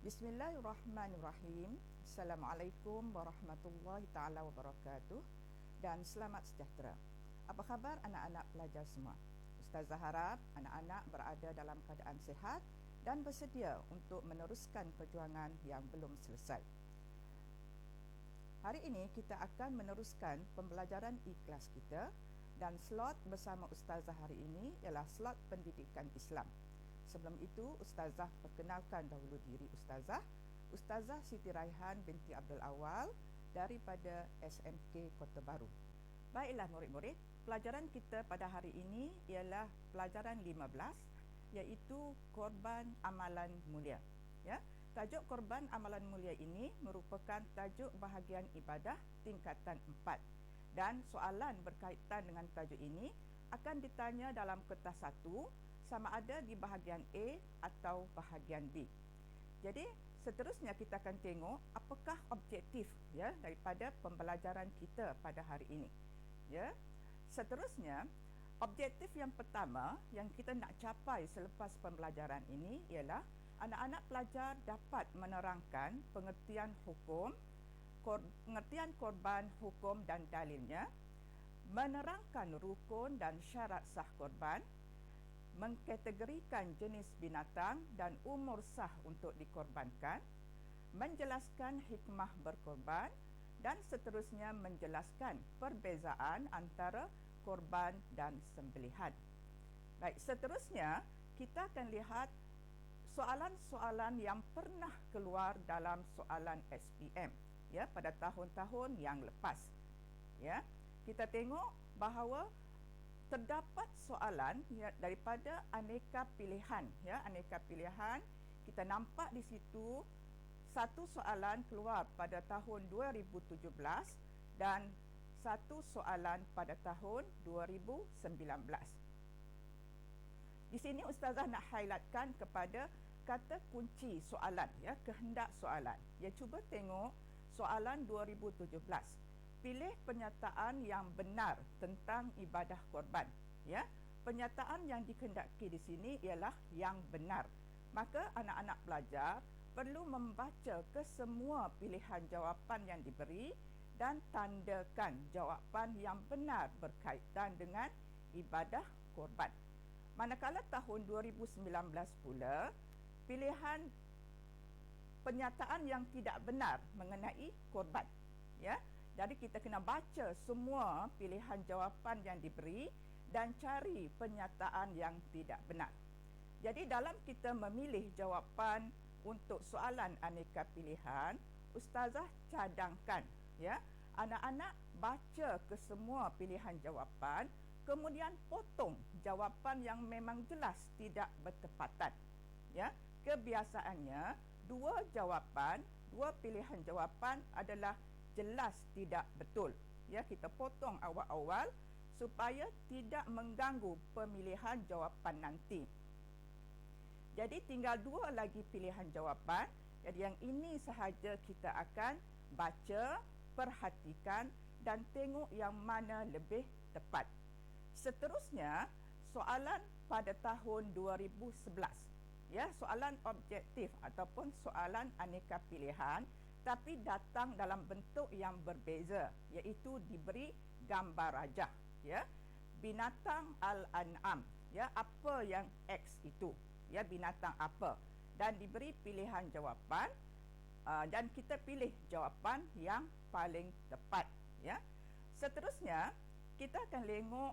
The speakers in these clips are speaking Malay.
Bismillahirrahmanirrahim. Assalamualaikum warahmatullahi taala wabarakatuh dan selamat sejahtera. Apa khabar anak-anak pelajar semua? Ustazah harap anak-anak berada dalam keadaan sihat dan bersedia untuk meneruskan perjuangan yang belum selesai. Hari ini kita akan meneruskan pembelajaran ikhlas kita dan slot bersama Ustazah hari ini ialah slot pendidikan Islam. Sebelum itu, Ustazah perkenalkan dahulu diri Ustazah. Ustazah Siti Raihan binti Abdul Awal daripada SMK Kota Baru. Baiklah murid-murid, pelajaran kita pada hari ini ialah pelajaran 15, iaitu Korban Amalan Mulia. Ya, tajuk Korban Amalan Mulia ini merupakan tajuk bahagian ibadah tingkatan 4. Dan soalan berkaitan dengan tajuk ini akan ditanya dalam kertas 1, sama ada di bahagian A atau bahagian B. Jadi seterusnya kita akan tengok apakah objektif ya daripada pembelajaran kita pada hari ini. Ya. Seterusnya, objektif yang pertama yang kita nak capai selepas pembelajaran ini ialah anak-anak pelajar dapat menerangkan pengertian hukum, pengertian korban, hukum dan dalilnya, menerangkan rukun dan syarat sah korban, mengkategorikan jenis binatang dan umur sah untuk dikorbankan, menjelaskan hikmah berkorban dan seterusnya menjelaskan perbezaan antara korban dan sembelihan. Baik, seterusnya kita akan lihat soalan-soalan yang pernah keluar dalam soalan SPM ya pada tahun-tahun yang lepas. Ya, kita tengok bahawa terdapat soalan ya, daripada aneka pilihan ya, aneka pilihan. Kita nampak di situ satu soalan keluar pada tahun 2017 dan satu soalan pada tahun 2019. Di sini Ustazah nak highlightkan kepada kata kunci soalan ya, kehendak soalan. Ya, cuba tengok soalan 2017. Pilih pernyataan yang benar tentang ibadah korban. Ya, pernyataan yang dikehendaki di sini ialah yang benar. Maka anak-anak pelajar perlu membaca kesemua pilihan jawapan yang diberi dan tandakan jawapan yang benar berkaitan dengan ibadah korban. Manakala tahun 2019 pula, pilihan pernyataan yang tidak benar mengenai korban. Ya. Jadi kita kena baca semua pilihan jawapan yang diberi dan cari pernyataan yang tidak benar. Jadi dalam kita memilih jawapan untuk soalan aneka pilihan, Ustazah cadangkan ya, anak-anak baca kesemua pilihan jawapan, kemudian potong jawapan yang memang jelas tidak bertepatan. Ya, kebiasaannya dua pilihan jawapan adalah jelas tidak betul. Ya, kita potong awal-awal supaya tidak mengganggu pemilihan jawapan nanti. Jadi tinggal dua lagi pilihan jawapan. Jadi yang ini sahaja kita akan baca, perhatikan dan tengok yang mana lebih tepat. Seterusnya, soalan pada tahun 2011. Ya, soalan objektif ataupun soalan aneka pilihan, tapi datang dalam bentuk yang berbeza, iaitu diberi gambar rajah ya, binatang al-an'am ya, apa yang X itu ya, binatang apa, dan diberi pilihan jawapan dan kita pilih jawapan yang paling tepat ya. Seterusnya kita akan tengok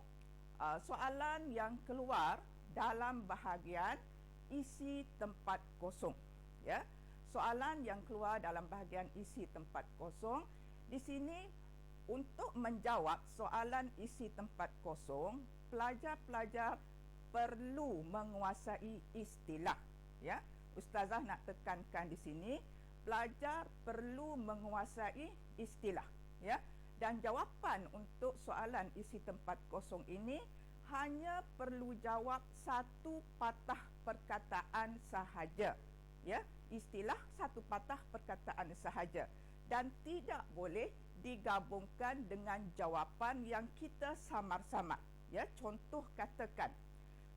soalan yang keluar dalam bahagian isi tempat kosong ya. Soalan yang keluar dalam bahagian isi tempat kosong. Di sini untuk menjawab soalan isi tempat kosong, pelajar-pelajar perlu menguasai istilah. Ya, Ustazah nak tekankan di sini, pelajar perlu menguasai istilah. Ya, dan jawapan untuk soalan isi tempat kosong ini hanya perlu jawab satu patah perkataan sahaja. Ya, istilah satu patah perkataan sahaja dan tidak boleh digabungkan dengan jawapan yang kita samar-samar. Ya, contoh katakan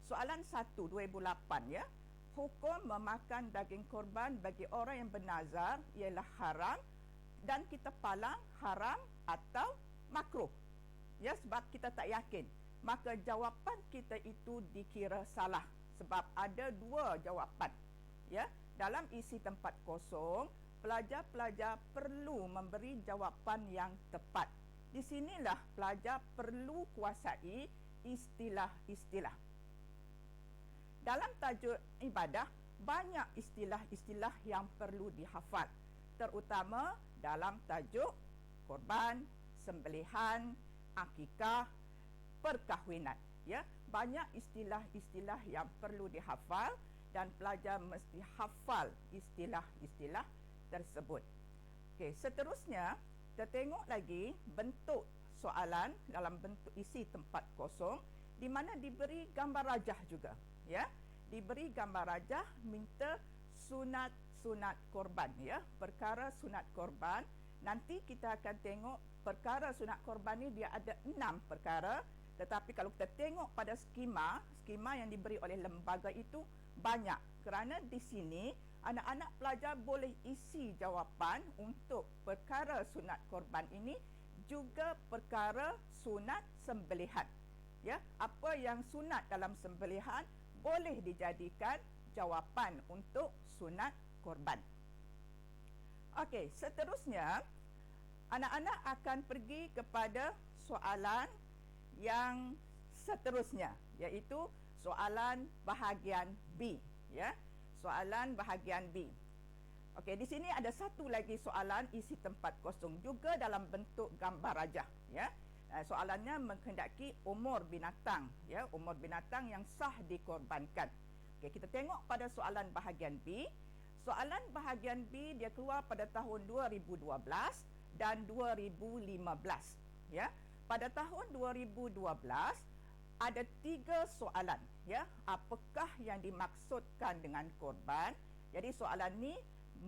soalan 1 2008 ya, hukum memakan daging korban bagi orang yang bernazar ialah haram, dan kita palang haram atau makruh. Ya, sebab kita tak yakin. Maka jawapan kita itu dikira salah sebab ada dua jawapan. Ya, dalam isi tempat kosong, pelajar-pelajar perlu memberi jawapan yang tepat. Di sinilah pelajar perlu kuasai istilah-istilah. Dalam tajuk ibadah, banyak istilah-istilah yang perlu dihafal, terutama dalam tajuk korban, sembelihan, akikah, perkahwinan. Ya, banyak istilah-istilah yang perlu dihafal dan pelajar mesti hafal istilah-istilah tersebut. Okey, seterusnya kita tengok lagi bentuk soalan dalam bentuk isi tempat kosong di mana diberi gambar rajah juga, ya. Diberi gambar rajah minta sunat korban, ya. Perkara sunat korban. Nanti kita akan tengok perkara sunat korban ni dia ada 6 perkara, tetapi kalau kita tengok pada skema yang diberi oleh lembaga itu banyak. Kerana di sini anak-anak pelajar boleh isi jawapan untuk perkara sunat korban ini juga perkara sunat sembelihan. Ya, apa yang sunat dalam sembelihan boleh dijadikan jawapan untuk sunat korban. Okey, seterusnya anak-anak akan pergi kepada soalan yang seterusnya, iaitu soalan bahagian B, ya. Soalan bahagian B. Okey, di sini ada satu lagi soalan isi tempat kosong juga dalam bentuk gambar rajah, ya. Soalannya menghendaki umur binatang, ya, umur binatang yang sah dikorbankan. Okey, kita tengok pada soalan bahagian B. Soalan bahagian B dia keluar pada tahun 2012 dan 2015, ya. Pada tahun 2012 ada 3 soalan, ya. Apakah yang dimaksudkan dengan korban? Jadi soalan ni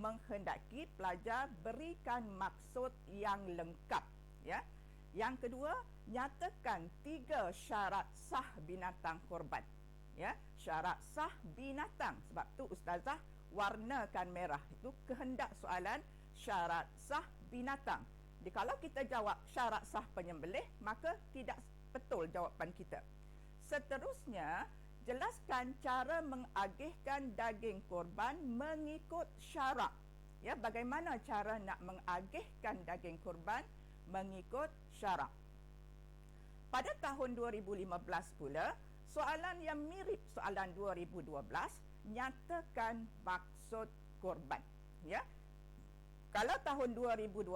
menghendaki pelajar berikan maksud yang lengkap, ya. Yang kedua, nyatakan 3 syarat sah binatang korban, ya. Syarat sah binatang, sebab tu ustazah warnakan merah, itu kehendak soalan syarat sah binatang. Jadi kalau kita jawab syarat sah penyembelih, maka tidak betul jawapan kita. Seterusnya, jelaskan cara mengagihkan daging korban mengikut syarak. Ya, bagaimana cara nak mengagihkan daging korban mengikut syarak. Pada tahun 2015 pula, soalan yang mirip soalan 2012, nyatakan maksud korban. Ya. Kalau tahun 2012,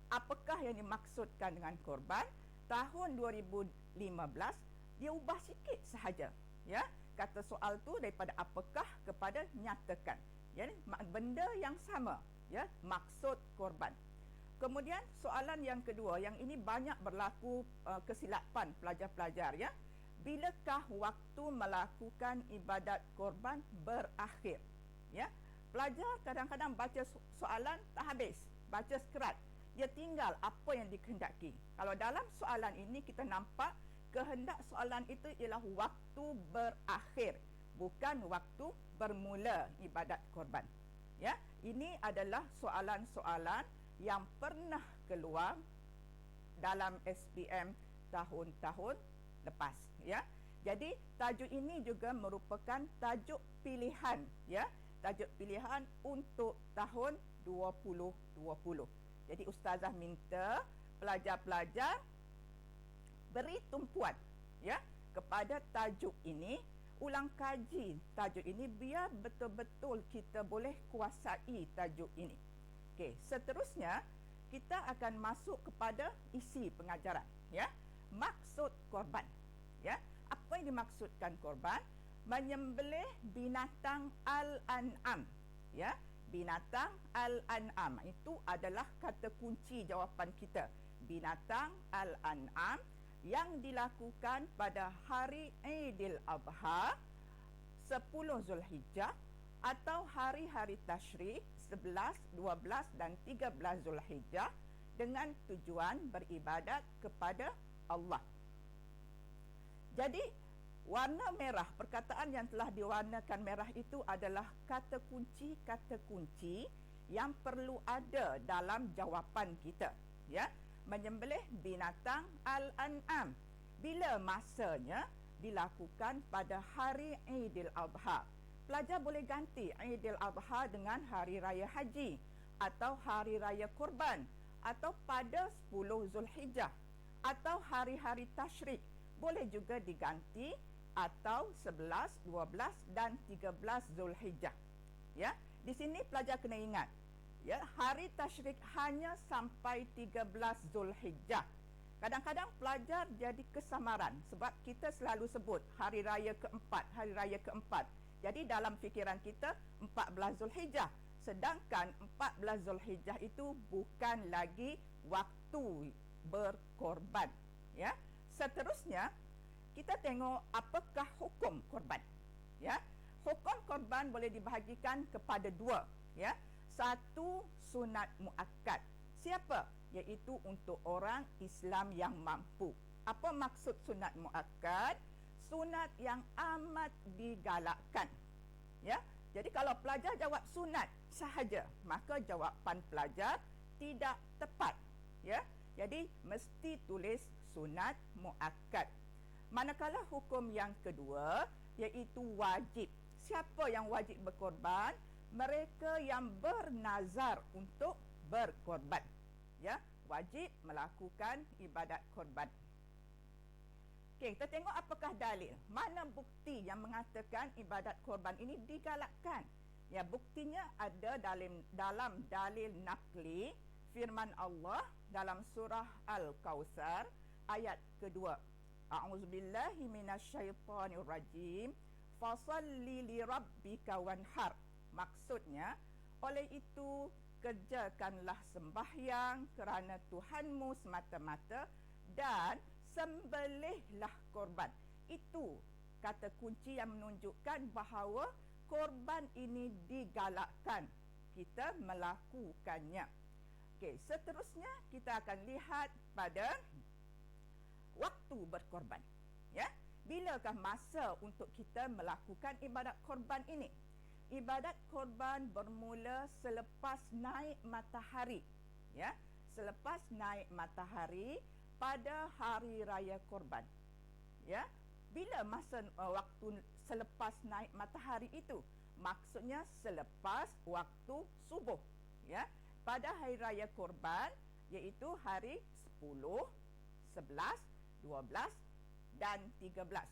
apakah yang dimaksudkan dengan korban? Tahun 2015 dia ubah sikit sahaja, ya. Kata soal tu daripada apakah kepada nyatakan. Jadi benda yang sama, ya, maksud korban. Kemudian soalan yang kedua, yang ini banyak berlaku kesilapan pelajar-pelajar, ya. Bilakah waktu melakukan ibadat korban berakhir? Ya. Pelajar kadang-kadang baca soalan tak habis, baca sekerat. Dia tinggal apa yang dikehendaki. Kalau dalam soalan ini kita nampak kehendak soalan itu ialah waktu berakhir, bukan waktu bermula ibadat korban. Ya, ini adalah soalan-soalan yang pernah keluar dalam SPM tahun-tahun lepas, ya. Jadi tajuk ini juga merupakan tajuk pilihan, ya. Tajuk pilihan untuk tahun 2020. Jadi ustazah minta pelajar-pelajar beri tumpuan, ya, kepada tajuk ini, ulang kaji tajuk ini biar betul-betul kita boleh kuasai tajuk ini. Okey, seterusnya kita akan masuk kepada isi pengajaran, ya. Maksud korban, ya. Apa yang dimaksudkan korban? Menyembelih binatang al-an'am, ya. Binatang al-an'am itu adalah kata kunci jawapan kita. Binatang al-an'am yang dilakukan pada hari Aidil Adha 10 Zulhijjah atau hari-hari tasyrik 11, 12 dan 13 Zulhijjah dengan tujuan beribadat kepada Allah. Jadi Warna merah, perkataan yang telah diwarnakan merah itu adalah kata kunci yang perlu ada dalam jawapan kita. Ya, menyembelih binatang al-an'am. Bila masanya dilakukan pada hari Aidil Adha. Pelajar boleh ganti Aidil Adha dengan Hari Raya Haji atau Hari Raya Korban atau pada 10 Zulhijjah atau hari-hari tasyrik. Boleh juga diganti atau 11, 12 dan 13 Zulhijjah. Ya, di sini pelajar kena ingat, ya, hari tasyrik hanya sampai 13 Zulhijjah. Kadang-kadang pelajar jadi kesamaran sebab kita selalu sebut hari raya keempat, hari raya keempat. Jadi dalam fikiran kita 14 Zulhijjah, sedangkan 14 Zulhijjah itu bukan lagi waktu berkorban. Ya, seterusnya kita tengok apakah hukum korban. Ya, hukum korban boleh dibahagikan kepada dua. Ya, satu, sunat muakkad. Siapa? Iaitu untuk orang Islam yang mampu. Apa maksud sunat muakkad? Sunat yang amat digalakkan. Ya, jadi kalau pelajar jawab sunat sahaja, maka jawapan pelajar tidak tepat. Ya, jadi mesti tulis sunat muakkad. Manakala hukum yang kedua iaitu wajib. Siapa yang wajib berkorban? Mereka yang bernazar untuk berkorban. Ya, wajib melakukan ibadat korban. Okey, kita tengok apakah dalil. Mana bukti yang mengatakan ibadat korban ini digalakkan? Ya, buktinya ada dalam dalil naqli firman Allah dalam surah Al-Kautsar ayat kedua. A'udzubillahi minasyaitonirrajim. Fasalli lirabbika wanhar. Maksudnya, oleh itu kerjakanlah sembahyang kerana Tuhanmu semata-mata dan sembelihlah korban. Itu kata kunci yang menunjukkan bahawa korban ini digalakkan kita melakukannya. Okey, seterusnya kita akan lihat pada waktu berkorban. Ya, bilakah masa untuk kita melakukan ibadat korban ini? Ibadat korban bermula selepas naik matahari. Ya, selepas naik matahari pada hari raya korban. Ya, bila masa waktu selepas naik matahari itu? Maksudnya selepas waktu subuh. Ya, pada hari raya korban iaitu hari 10, 11, 12 dan 13.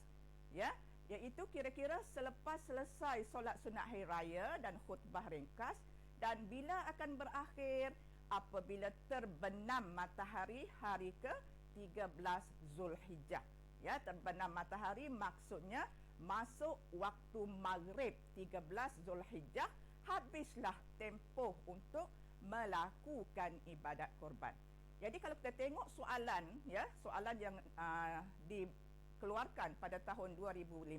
Ya, iaitu kira-kira selepas selesai solat sunat hari raya dan khutbah ringkas, dan bila akan berakhir apabila terbenam matahari hari ke-13 Zulhijjah. Ya, terbenam matahari maksudnya masuk waktu maghrib 13 Zulhijjah, habislah tempoh untuk melakukan ibadat korban. Jadi kalau kita tengok soalan, ya, soalan yang dikeluarkan pada tahun 2015,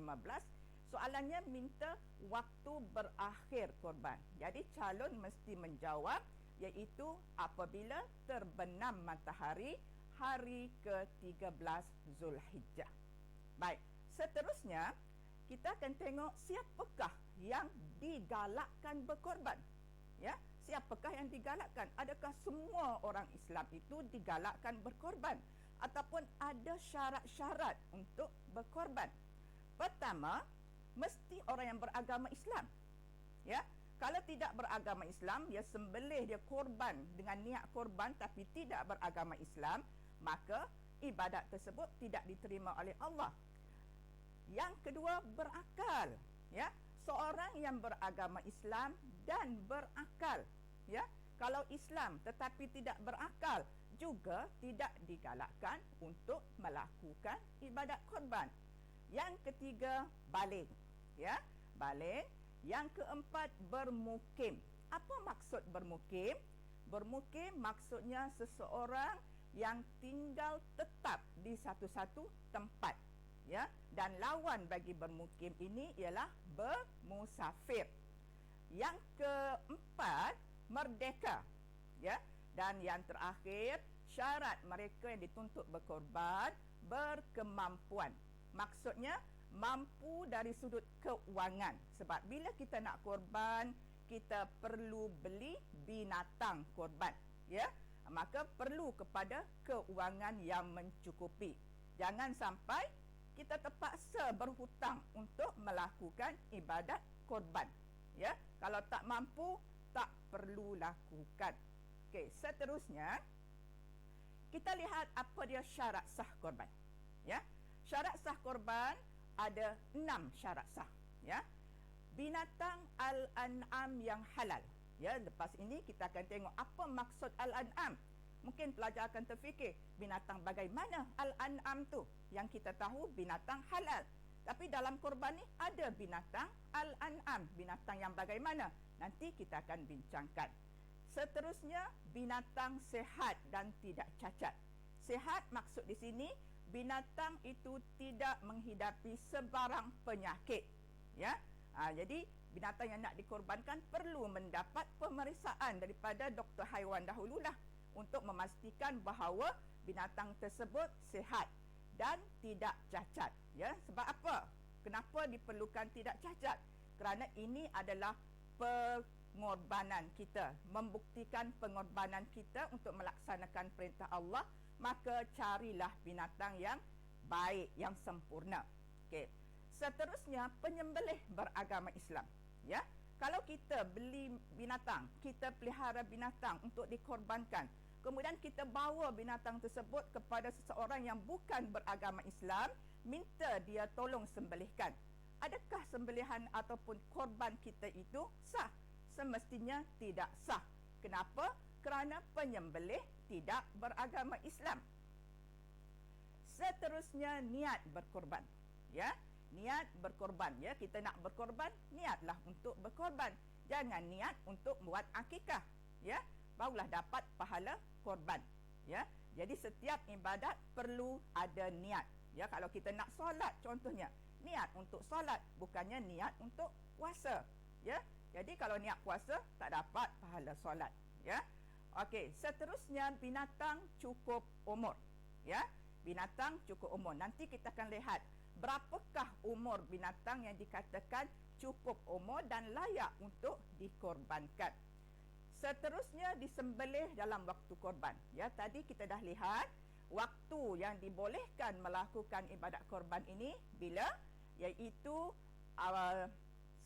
soalannya minta waktu berakhir korban. Jadi calon mesti menjawab iaitu apabila terbenam matahari hari ke-13 Zulhijjah. Baik, seterusnya kita akan tengok siapakah yang digalakkan berkorban. Ya, siapakah yang digalakkan? Adakah semua orang Islam itu digalakkan berkorban ataupun ada syarat-syarat untuk berkorban? Pertama, mesti orang yang beragama Islam. Ya, kalau tidak beragama Islam, dia sembelih, dia korban dengan niat korban tapi tidak beragama Islam, maka ibadat tersebut tidak diterima oleh Allah. Yang kedua, berakal. Ya, seorang yang beragama Islam dan berakal. Ya, kalau Islam tetapi tidak berakal, juga tidak digalakkan untuk melakukan ibadat korban. Yang ketiga, baligh. Ya, baligh. Yang keempat, bermukim. Apa maksud bermukim? Bermukim maksudnya seseorang yang tinggal tetap di satu-satu tempat. Ya, dan lawan bagi bermukim ini ialah bermusafir. Yang keempat, merdeka. Ya, dan yang terakhir, syarat mereka yang dituntut berkorban, berkemampuan. Maksudnya mampu dari sudut keuangan. Sebab bila kita nak korban, kita perlu beli binatang korban, ya. Maka perlu kepada keuangan yang mencukupi. Jangan sampai kita terpaksa berhutang untuk melakukan ibadat korban, ya. Kalau tak mampu, tak perlu lakukan. Okey, seterusnya kita lihat apa dia syarat sah korban, ya. Syarat sah korban ada 6 syarat sah, ya. Binatang al-an'am yang halal, ya. Lepas ini kita akan tengok apa maksud al-an'am. Mungkin pelajar akan terfikir, binatang bagaimana al-an'am tu? Yang kita tahu binatang halal. Tapi dalam korban ni ada binatang al-an'am, binatang yang bagaimana? Nanti kita akan bincangkan. Seterusnya, binatang sehat dan tidak cacat. Sehat maksud di sini, binatang itu tidak menghidapi sebarang penyakit, ya. Jadi binatang yang nak dikorbankan perlu mendapat pemeriksaan daripada doktor haiwan dahululah untuk memastikan bahawa binatang tersebut sihat dan tidak cacat, ya. Sebab apa? Kenapa diperlukan tidak cacat? Kerana ini adalah pengorbanan kita, membuktikan pengorbanan kita untuk melaksanakan perintah Allah. Maka carilah binatang yang baik, yang sempurna. Okey. Seterusnya, penyembelih beragama Islam, ya. Kalau kita beli binatang, kita pelihara binatang untuk dikorbankan, kemudian kita bawa binatang tersebut kepada seseorang yang bukan beragama Islam, minta dia tolong sembelihkan. Adakah sembelihan ataupun korban kita itu sah? Semestinya tidak sah. Kenapa? Kerana penyembelih tidak beragama Islam. Seterusnya, niat berkorban, ya. Niat berkorban, ya. Kita nak berkorban, niatlah untuk berkorban. Jangan niat untuk buat akikah, ya. Barulah dapat pahala korban, ya. Jadi setiap ibadat perlu ada niat, ya. Kalau kita nak solat contohnya, niat untuk solat, bukannya niat untuk puasa, ya. Jadi kalau niat puasa tak dapat pahala solat, ya. Okey, seterusnya binatang cukup umur, ya. Binatang cukup umur. Nanti kita akan lihat berapakah umur binatang yang dikatakan cukup umur dan layak untuk dikorbankan. Seterusnya, disembelih dalam waktu korban, ya. Tadi kita dah lihat waktu yang dibolehkan melakukan ibadat korban ini bila, iaitu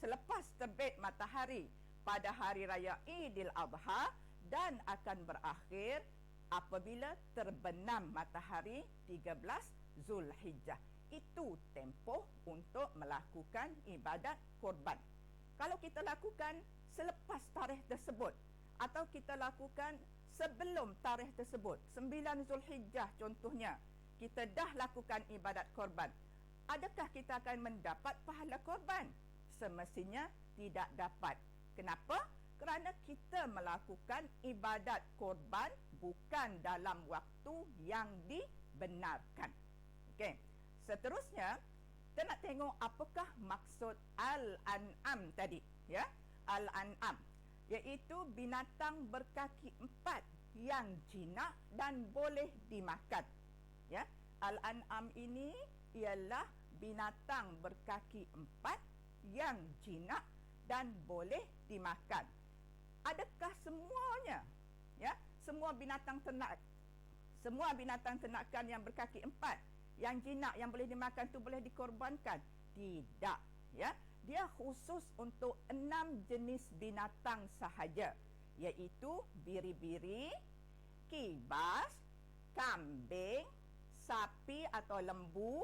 selepas terbit matahari pada hari raya Idul Adha dan akan berakhir apabila terbenam matahari 13 Zulhijjah. Itu tempoh untuk melakukan ibadat korban. Kalau kita lakukan selepas tarikh tersebut atau kita lakukan sebelum tarikh tersebut, 9 Zulhijjah contohnya, kita dah lakukan ibadat korban, adakah kita akan mendapat pahala korban? Semestinya tidak dapat. Kenapa? Kerana kita melakukan ibadat korban bukan dalam waktu yang dibenarkan. Okey. Seterusnya, kita nak tengok apakah maksud al-an'am tadi, ya. Al-an'am iaitu binatang berkaki 4 yang jinak dan boleh dimakan, ya. Al-an'am ini ialah binatang berkaki 4 yang jinak dan boleh dimakan. Adakah semuanya, ya, semua binatang ternakan yang berkaki 4 yang jinak yang boleh dimakan tu boleh dikorbankan? Tidak, ya. Dia khusus untuk 6 jenis binatang sahaja, iaitu biri-biri, kibas, kambing, sapi atau lembu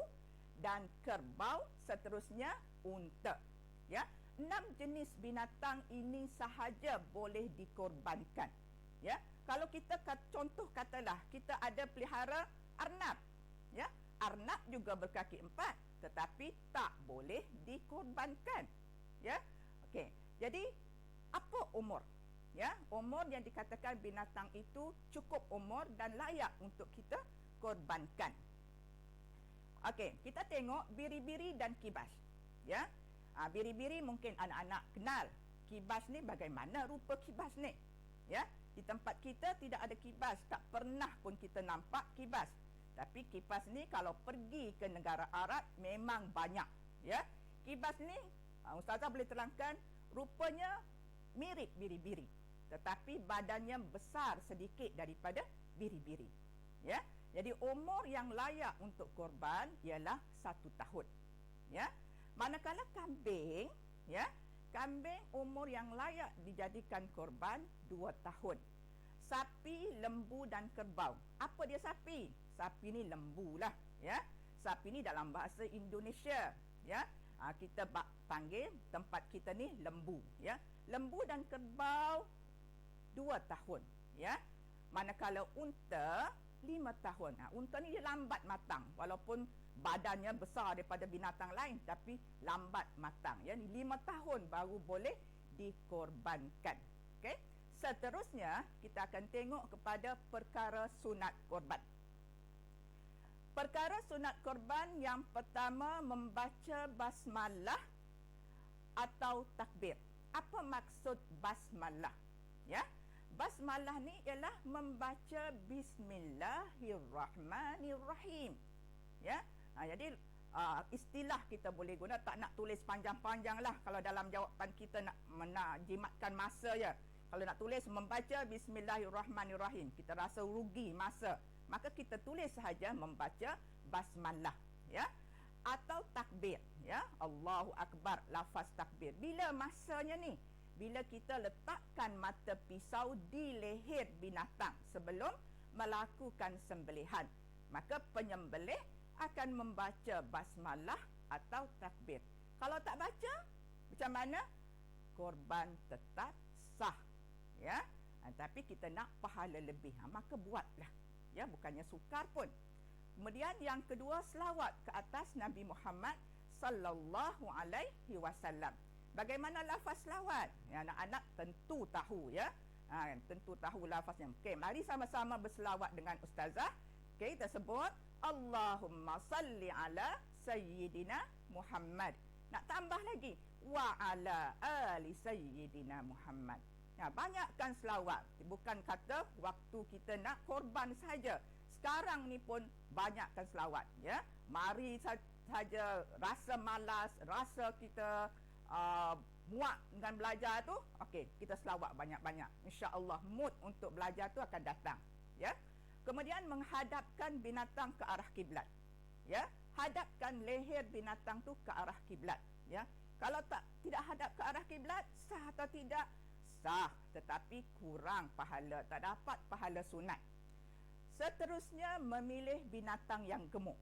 dan kerbau, seterusnya unta, ya. 6 jenis binatang ini sahaja boleh dikorbankan, ya. Kalau kita contoh katalah kita ada pelihara arnab, ya. Arnab juga berkaki 4 tetapi tak boleh dikorbankan, ya. Okey. Jadi apa umur, ya? Umur yang dikatakan binatang itu cukup umur dan layak untuk kita korbankan. Okey, kita tengok biri-biri dan kibas, ya. Biri-biri mungkin anak-anak kenal. Kibas ni bagaimana rupa kibas ni, ya. Di tempat kita tidak ada kibas, tak pernah pun kita nampak kibas. Tapi kibas ni kalau pergi ke negara Arab memang banyak, ya. Kibas ni ustazah boleh terangkan rupanya mirip biri-biri, tetapi badannya besar sedikit daripada biri-biri, ya. Jadi umur yang layak untuk korban ialah 1 tahun, ya. Manakala kambing, ya, kambing umur yang layak dijadikan korban 2 tahun. Sapi, lembu dan kerbau. Apa dia sapi? Sapi ni lembu lah, ya. Sapi ni dalam bahasa Indonesia, ya. Kita panggil tempat kita ni lembu, ya. Lembu dan kerbau 2 tahun, ya. Manakala unta 5 tahun. Unta ni dia lambat matang, walaupun badannya besar daripada binatang lain, tapi lambat matang, ya. Ni 5 tahun baru boleh dikorbankan. Okey. Seterusnya kita akan tengok kepada perkara sunat korban. Perkara sunat korban yang pertama membaca basmalah atau takbir. Apa maksud basmalah? Ya, basmalah ni ialah membaca bismillahirrahmanirrahim. Ya, jadi istilah kita boleh guna, tak nak tulis panjang-panjang lah. Kalau dalam jawapan kita nak jimatkan masa je. Kalau nak tulis membaca bismillahirrahmanirrahim, kita rasa rugi masa. Maka kita tulis sahaja membaca basmalah, ya, atau takbir, ya, Allahu Akbar, lafaz takbir. Bila masanya ni? Bila kita letakkan mata pisau di leher binatang sebelum melakukan sembelihan, maka penyembelih akan membaca basmalah atau takbir. Kalau tak baca, macam mana? Korban tetap sah, ya. Tapi kita nak pahala lebih, maka buatlah, ya, bukannya sukar pun. Kemudian yang kedua, selawat ke atas Nabi Muhammad sallallahu alaihi wasallam. Bagaimana lafaz selawat? Ya, anak-anak tentu tahu, ya. Tentu tahu lafaznya. Okey, mari sama-sama berselawat dengan ustazah. Okey, kita sebut Allahumma salli ala sayyidina Muhammad. Nak tambah lagi, wa ala ali sayyidina Muhammad. Banyakkan selawat. Bukan kata waktu kita nak korban saja. Sekarang ni pun banyakkan selawat, ya. Mari saja rasa malas, rasa kita muak dengan belajar tu, okey, kita selawat banyak-banyak. Insya-Allah mood untuk belajar tu akan datang, ya. Kemudian menghadapkan binatang ke arah kiblat, ya. Hadapkan leher binatang tu ke arah kiblat, ya. Kalau tidak hadap ke arah kiblat, sah atau tidak? Sah, tetapi kurang pahala, tak dapat pahala sunat. Seterusnya, memilih binatang yang gemuk.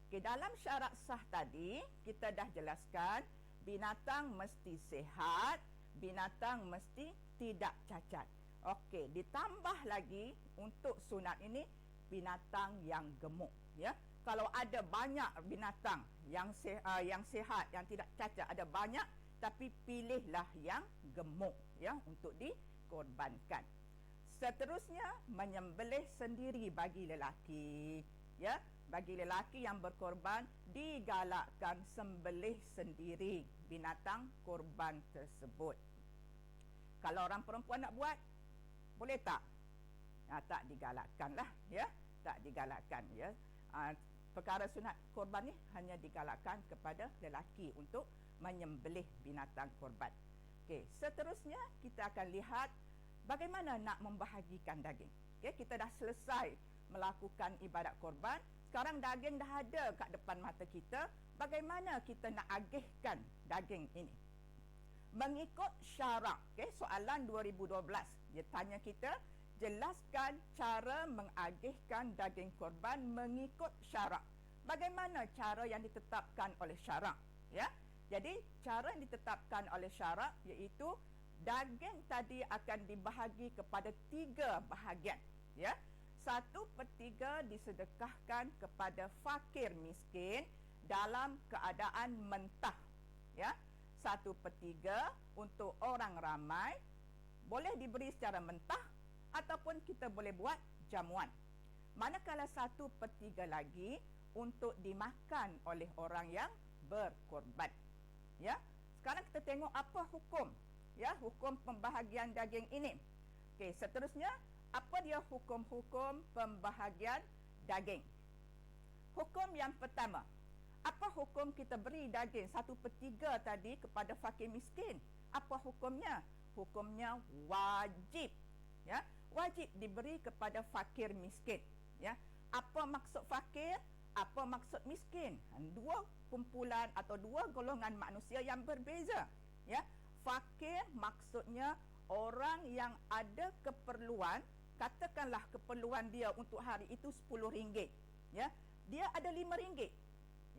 Okay, dalam syarat sah tadi, kita dah jelaskan, binatang mesti sihat, binatang mesti tidak cacat. Okey, ditambah lagi untuk sunat ini, binatang yang gemuk, ya. Kalau ada banyak binatang yang sihat, yang tidak cacat, ada banyak, tapi pilihlah yang gemuk, ya, untuk dikorbankan. Seterusnya, menyembelih sendiri bagi lelaki, ya. Bagi lelaki yang berkorban, digalakkan sembelih sendiri binatang korban tersebut. Kalau orang perempuan nak buat, boleh tak? Tak digalakkan lah, ya. Tak digalakkan, ya. Perkara sunat korban ni hanya digalakkan kepada lelaki untuk menyembelih binatang korban. Okey, seterusnya kita akan lihat bagaimana nak membahagikan daging. Okey, kita dah selesai melakukan ibadat korban. Sekarang daging dah ada kat depan mata kita. Bagaimana kita nak agihkan daging ini? Mengikut syarak. Okey, soalan 2012. Dia tanya kita, jelaskan cara mengagihkan daging korban mengikut syarak. Bagaimana cara yang ditetapkan oleh syarak? Ya. Jadi, cara yang ditetapkan oleh syarak iaitu daging tadi akan dibahagi kepada 3 bahagian, ya. 1/3 disedekahkan kepada fakir miskin dalam keadaan mentah, ya. 1/3 untuk orang ramai, boleh diberi secara mentah ataupun kita boleh buat jamuan. Manakala 1/3 lagi untuk dimakan oleh orang yang berkorban, ya. Sekarang kita tengok apa hukum, ya, hukum pembahagian daging ini. Okey, seterusnya, apa dia hukum-hukum pembahagian daging? Hukum yang pertama, Apa hukum kita beri daging 1/3 tadi kepada fakir miskin? Apa hukumnya? Hukumnya wajib. Ya, wajib diberi kepada fakir miskin. Ya, apa maksud fakir? Apa maksud miskin? Dua kumpulan atau dua golongan manusia yang berbeza. Ya, fakir maksudnya orang yang ada keperluan, katakanlah keperluan dia untuk hari itu RM10. Ya, dia ada RM5.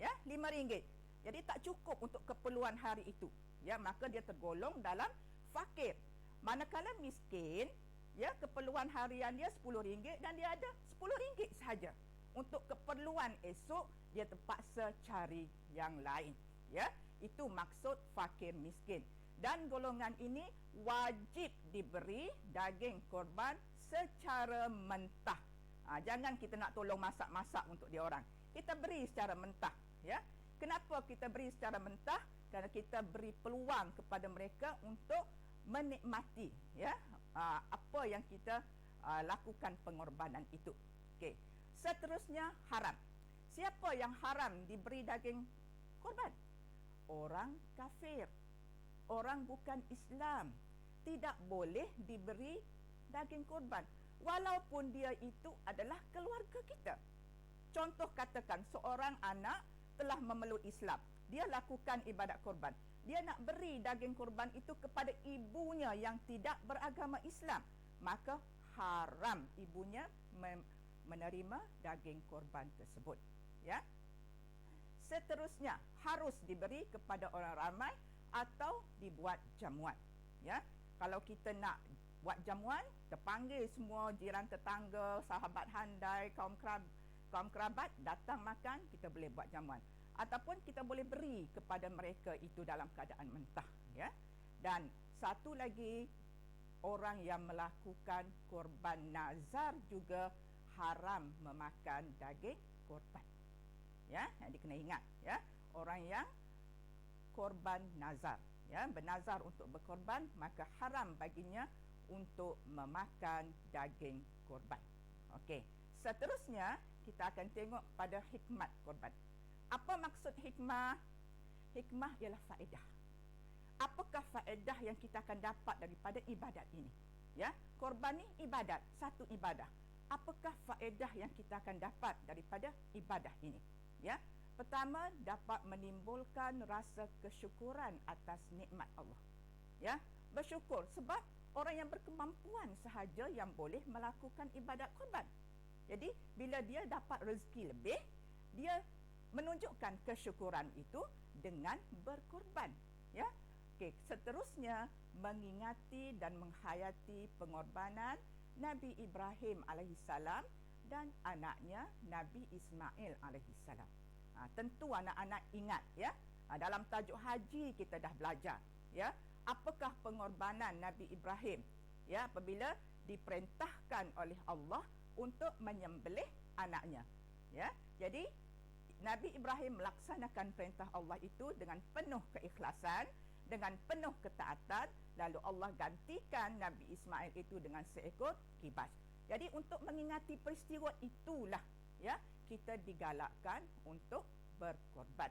Ya, RM5. Jadi tak cukup untuk keperluan hari itu. Ya, maka dia tergolong dalam fakir. Manakala miskin, ya, keperluan harian dia RM10 dan dia ada RM10 sahaja. Untuk keperluan esok dia terpaksa cari yang lain. Ya, itu maksud fakir miskin. Dan golongan ini wajib diberi daging korban secara mentah. Jangan kita nak tolong masak-masak untuk dia orang. Kita beri secara mentah. Ya, kenapa kita beri secara mentah? Kerana kita beri peluang kepada mereka untuk menikmati, ya, apa yang kita lakukan pengorbanan itu. Okey. Seterusnya, haram. Siapa yang haram diberi daging korban? Orang kafir. Orang bukan Islam. Tidak boleh diberi daging korban. Walaupun dia itu adalah keluarga kita. Contoh katakan seorang anak telah memeluk Islam. Dia lakukan ibadat korban. Dia nak beri daging korban itu kepada ibunya yang tidak beragama Islam. Maka haram ibunya menerima daging korban tersebut. Ya. Seterusnya, harus diberi kepada orang ramai atau dibuat jamuan. Ya. Kalau kita nak buat jamuan, terpanggil semua jiran tetangga, sahabat handai, kaum kerabat datang makan, kita boleh buat jamuan. Ataupun kita boleh beri kepada mereka itu dalam keadaan mentah. Ya. Dan satu lagi, orang yang melakukan korban nazar juga haram memakan daging korban. Ya, jadi kena ingat, ya, orang yang korban nazar, ya, bernazar untuk berkorban, maka haram baginya untuk memakan daging korban. Okey. Seterusnya kita akan tengok pada hikmat korban. Apa maksud hikmah? Hikmah ialah faedah. Apakah faedah yang kita akan dapat daripada ibadat ini? Ya, korban ni ibadat, satu ibadah. Apakah faedah yang kita akan dapat daripada ibadah ini? Ya, pertama, dapat menimbulkan rasa kesyukuran atas nikmat Allah. Ya, bersyukur sebab orang yang berkemampuan sahaja yang boleh melakukan ibadat korban. Jadi, bila dia dapat rezeki lebih, dia menunjukkan kesyukuran itu dengan berkorban. Ya. Okey, seterusnya mengingati dan menghayati pengorbanan Nabi Ibrahim alaihissalam dan anaknya Nabi Ismail alaihissalam. Tentu anak-anak ingat, ya. Dalam tajuk haji kita dah belajar, ya. Apakah pengorbanan Nabi Ibrahim, ya, apabila diperintahkan oleh Allah untuk menyembelih anaknya. Ya. Jadi Nabi Ibrahim melaksanakan perintah Allah itu dengan penuh keikhlasan, dengan penuh ketaatan, lalu Allah gantikan Nabi Ismail itu dengan seekor kibas. Jadi untuk mengingati peristiwa itulah, ya, kita digalakkan untuk berkorban.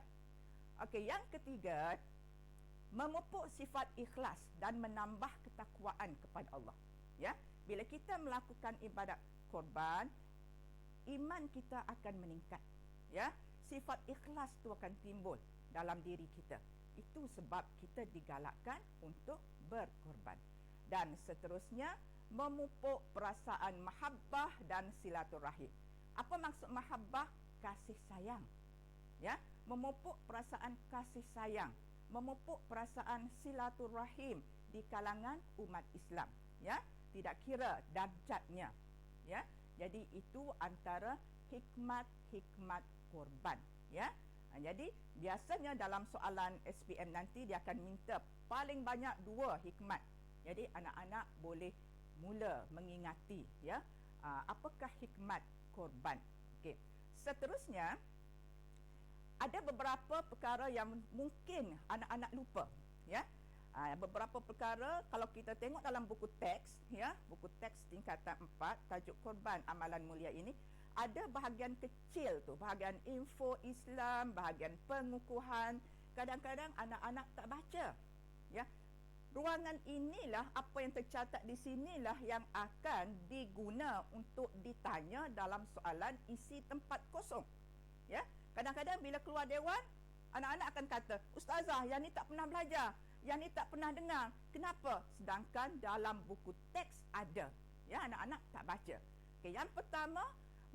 Okey, yang ketiga, memupuk sifat ikhlas dan menambah ketakwaan kepada Allah. Ya, bila kita melakukan ibadat korban, iman kita akan meningkat. Ya, sifat ikhlas itu akan timbul dalam diri kita. Itu sebab kita digalakkan untuk berkorban. Dan seterusnya, memupuk perasaan mahabbah dan silaturahim. Apa maksud mahabbah? Kasih sayang. Ya, memupuk perasaan kasih sayang, memupuk perasaan silaturahim di kalangan umat Islam. Ya, tidak kira darjatnya. Ya, jadi itu antara hikmat-hikmat korban. Ya. Jadi biasanya dalam soalan SPM nanti dia akan minta paling banyak 2 hikmat. Jadi anak-anak boleh mula mengingati, ya, apakah hikmat korban. Okey. Seterusnya, ada beberapa perkara yang mungkin anak-anak lupa, ya. Beberapa perkara kalau kita tengok dalam buku teks, ya, buku teks tingkatan 4 tajuk korban amalan mulia ini, ada bahagian kecil tu, bahagian info Islam, bahagian pengukuhan. Kadang-kadang anak-anak tak baca. Ya. Ruangan inilah, apa yang tercatat di sinilah yang akan diguna untuk ditanya dalam soalan isi tempat kosong. Ya. Kadang-kadang bila keluar dewan, anak-anak akan kata, "Ustazah, yang ni tak pernah belajar, yang ni tak pernah dengar. Kenapa?" Sedangkan dalam buku teks ada. Ya, anak-anak tak baca. Okey, yang pertama,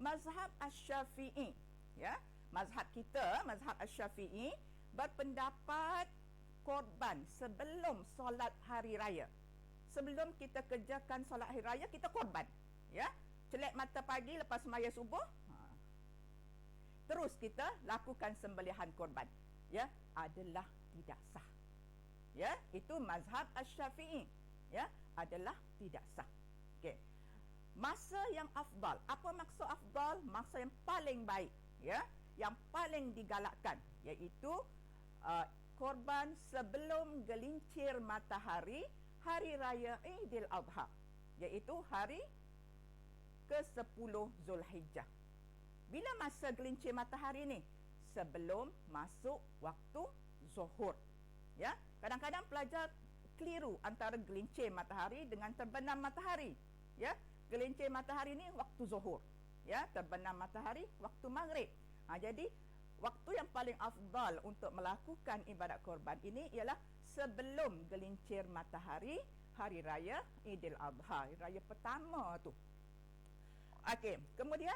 mazhab Asy-Syafi'i. Ya, mazhab kita, mazhab Asy-Syafi'i berpendapat korban sebelum solat hari raya. Sebelum kita kerjakan solat hari raya, kita korban. Ya, celak mata pagi lepas sembahyang subuh, terus kita lakukan sembelihan korban. Ya, adalah tidak sah. Ya, itu mazhab Asy-Syafi'i. Ya, adalah tidak sah. Okey. Masa yang afdal. Apa maksud afdal? Masa yang paling baik. Ya, yang paling digalakkan, iaitu korban sebelum gelincir matahari hari raya Aidil Adha, iaitu hari ke-10 Zulhijjah. Bila masa gelincir matahari ni? Sebelum masuk waktu zuhur. Ya, kadang-kadang pelajar keliru antara gelincir matahari dengan terbenam matahari. Ya, gelincir matahari ni waktu zuhur. Ya, terbenam matahari waktu maghrib. Jadi waktu yang paling afdal untuk melakukan ibadat korban ini ialah sebelum gelincir matahari hari raya Aidil Adha, hari raya pertama tu. Okey, kemudian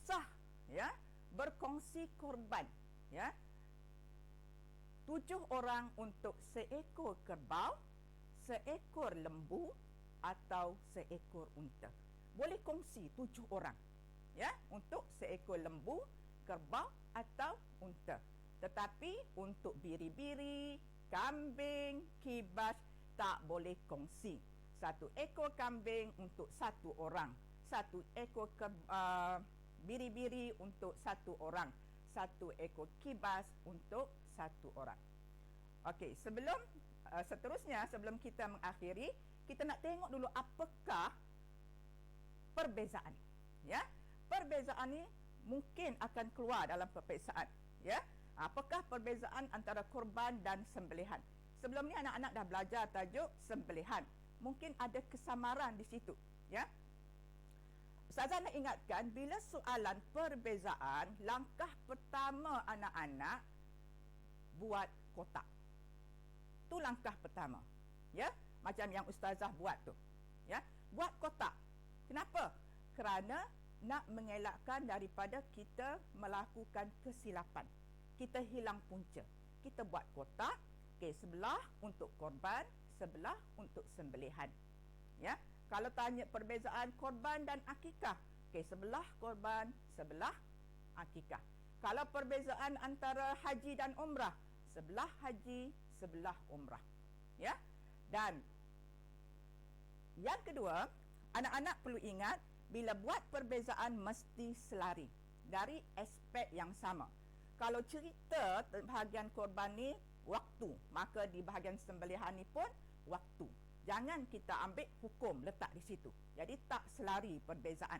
sah, ya, berkongsi korban. Ya, 7 orang untuk seekor kerbau, seekor lembu atau seekor unta. Boleh kongsi 7 orang. Ya, untuk seekor lembu, kerbau atau unta. Tetapi untuk biri-biri, kambing, kibas tak boleh kongsi. 1 ekor kambing untuk 1 orang. 1 ekor biri-biri untuk 1 orang. 1 ekor kibas untuk 1 orang. Okey, seterusnya sebelum kita mengakhiri, kita nak tengok dulu apakah perbezaan. Ya, perbezaan ni mungkin akan keluar dalam peperiksaan. Ya, apakah perbezaan antara korban dan sembelihan? Sebelum ni anak-anak dah belajar tajuk sembelihan. Mungkin ada kesamaran di situ. Ya, Ustazah nak ingatkan, bila soalan perbezaan, langkah pertama anak-anak buat kotak. Tu langkah pertama. Ya, macam yang Ustazah buat tu. Ya, buat kotak. Kenapa? Kerana nak mengelakkan daripada kita melakukan kesilapan. Kita hilang punca. Kita buat kotak. Okey, sebelah untuk korban, sebelah untuk sembelihan. Ya, kalau tanya perbezaan korban dan akikah, okey, sebelah korban, sebelah akikah. Kalau perbezaan antara haji dan umrah, sebelah haji, sebelah umrah. Ya. Dan yang kedua, anak-anak perlu ingat, bila buat perbezaan mesti selari dari aspek yang sama. Kalau cerita bahagian korban ni waktu, maka di bahagian sembelihan ni pun waktu. Jangan kita ambil hukum letak di situ. Jadi tak selari perbezaan.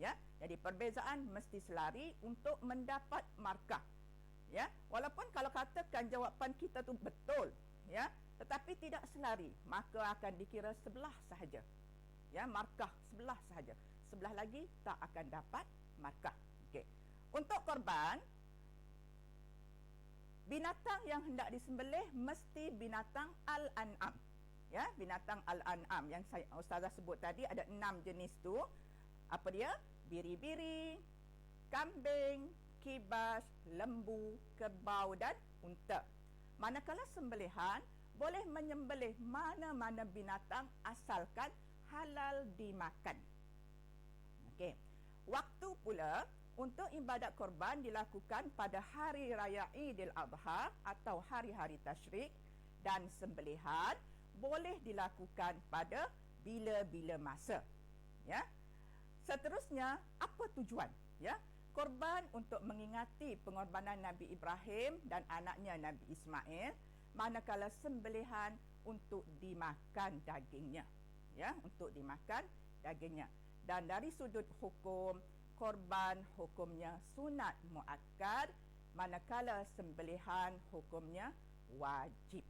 Ya, jadi perbezaan mesti selari untuk mendapat markah. Ya, walaupun kalau katakan jawapan kita tu betul, ya, tetapi tidak selari, maka akan dikira sebelah sahaja. Ya, markah sebelah sahaja. Sebelah lagi tak akan dapat markah. Okey. Untuk korban, binatang yang hendak disembelih mesti binatang al-an'am. Ya, binatang al-an'am yang Ustazah sebut tadi ada 6 jenis tu. Apa dia? Biri-biri, kambing, kibas, lembu, kerbau dan unta. Manakala sembelihan, boleh menyembelih mana-mana binatang asalkan halal dimakan. Okey. Waktu pula untuk ibadat korban dilakukan pada hari raya Aidil Adha atau hari-hari tasyrik, dan sembelihan boleh dilakukan pada bila-bila masa. Ya. Seterusnya, apa tujuan? Ya. Korban untuk mengingati pengorbanan Nabi Ibrahim dan anaknya Nabi Ismail, manakala sembelihan untuk dimakan dagingnya. Ya, untuk dimakan dagingnya. Dan dari sudut hukum, korban hukumnya sunat muakkad, manakala sembelihan hukumnya wajib.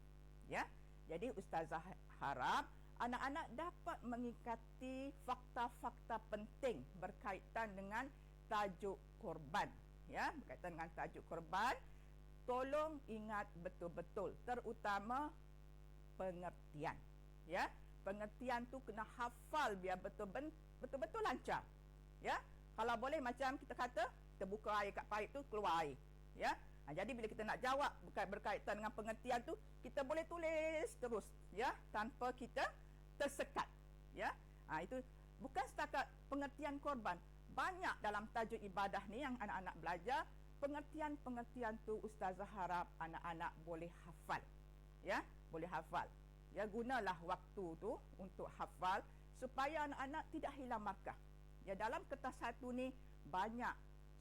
Ya. Jadi ustazah harap anak-anak dapat mengikati fakta-fakta penting berkaitan dengan tajuk korban. Ya, berkaitan dengan tajuk korban, tolong ingat betul-betul, terutama pengertian. Ya, pengertian tu kena hafal biar betul-betul lancar. Ya, kalau boleh macam kita kata, kita buka air kat paip tu keluar air. Ya, jadi bila kita nak jawab berkaitan dengan pengertian tu, kita boleh tulis terus, ya, tanpa kita tersekat. Ya, itu bukan setakat pengertian korban. Banyak dalam tajuk ibadah ni yang anak-anak belajar, pengertian-pengertian tu ustazah harap anak-anak boleh hafal. Ya, boleh hafal. Ya, gunalah waktu tu untuk hafal supaya anak-anak tidak hilang markah. Ya, dalam kertas satu ni banyak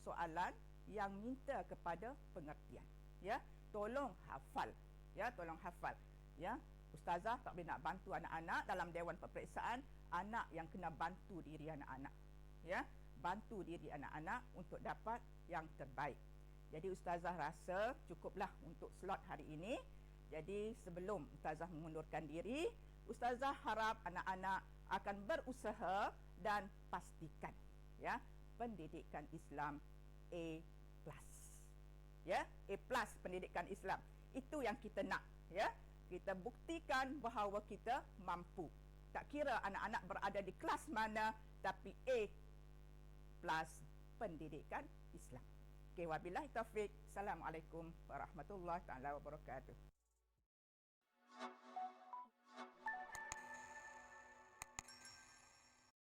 soalan yang minta kepada pengertian. Ya, tolong hafal. Ya, tolong hafal. Ya, ustazah tak boleh nak bantu anak-anak dalam dewan peperiksaan, anak yang kena bantu diri anak-anak. Ya, bantu diri anak-anak untuk dapat yang terbaik. Jadi ustazah rasa cukuplah untuk slot hari ini. Jadi sebelum ustazah mengundurkan diri, ustazah harap anak-anak akan berusaha dan pastikan, ya, pendidikan Islam A+. Ya, A+ pendidikan Islam. Itu yang kita nak, ya. Kita buktikan bahawa kita mampu. Tak kira anak-anak berada di kelas mana, tapi A+ pendidikan Islam. Okey, wabillahi taufik. Assalamualaikum warahmatullahi taala wabarakatuh.